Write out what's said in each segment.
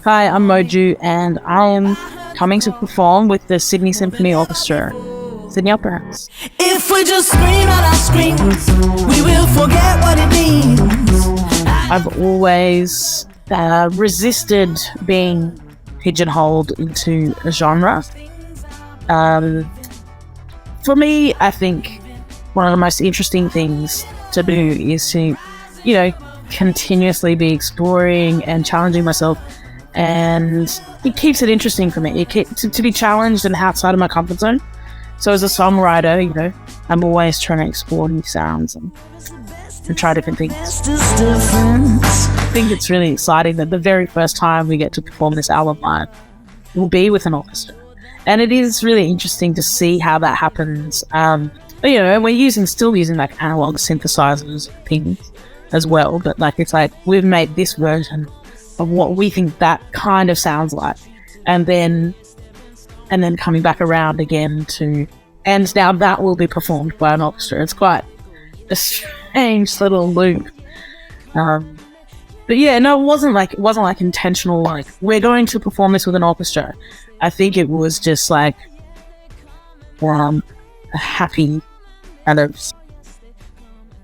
Hi, I'm Moju, and I am coming to perform with the Sydney Symphony Orchestra, Sydney Opera House. If we just scream at our screams, we will forget what it means. I've always resisted being pigeonholed into a genre. For me, I think one of the most interesting things to do is to, continuously be exploring and challenging myself, and it keeps it interesting for me. To be challenged and outside of my comfort zone. So as a songwriter, I'm always trying to explore new sounds and try different things. I think it's really exciting that the very first time we get to perform this album live will be with an orchestra. And it is really interesting to see how that happens. We're still using like analog synthesizers and things as well, but it's like we've made this version of what we think that kind of sounds like, and then coming back around again and now that will be performed by an orchestra. It's quite a strange little loop. But yeah, no, it wasn't like intentional, like we're going to perform this with an orchestra. I think it was just like a happy kind of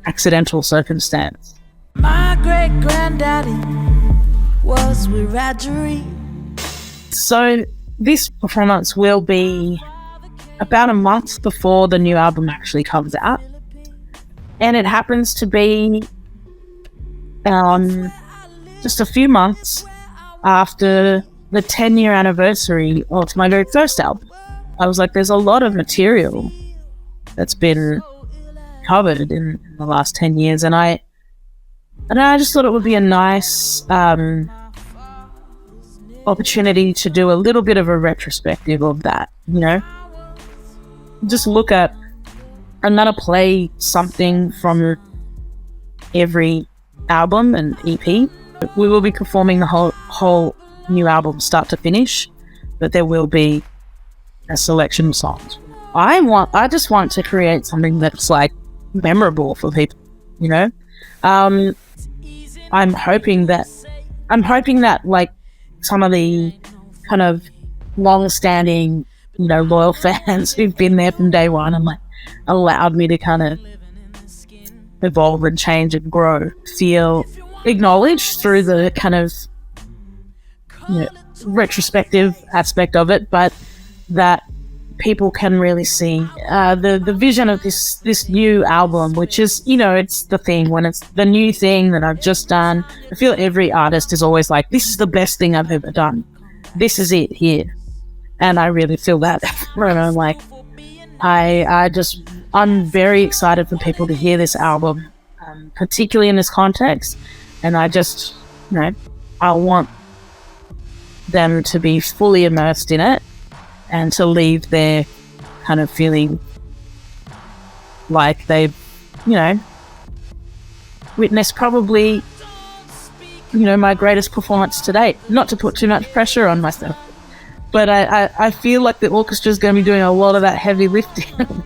accidental circumstance. My great granddaddy was Wiradjuri. So this performance will be about a month before the new album actually comes out, and it happens to be just a few months after the 10-year anniversary of my very first album. I was like, there's a lot of material that's been covered in the last 10 years, and I just thought it would be a nice opportunity to do a little bit of a retrospective of that, just look at, I'm gonna play something from every album and EP. We will be performing the whole new album start to finish, but there will be a selection of songs. I just want to create something that's like memorable for people, I'm hoping that like some of the kind of long-standing, loyal fans who've been there from day one and like allowed me to kind of evolve and change and grow feel acknowledged through the kind of retrospective aspect of it, but that people can really see the vision of this new album, which is, it's the thing, when it's the new thing that I've just done. I feel very artist is always like, this is the best thing I've ever done. This is it here. And I really feel that. I'm like, I'm very excited for people to hear this album, particularly in this context. And I just, I want them to be fully immersed in it and to leave there kind of feeling like they've, witnessed probably, my greatest performance to date. Not to put too much pressure on myself, but I feel like the orchestra is going to be doing a lot of that heavy lifting.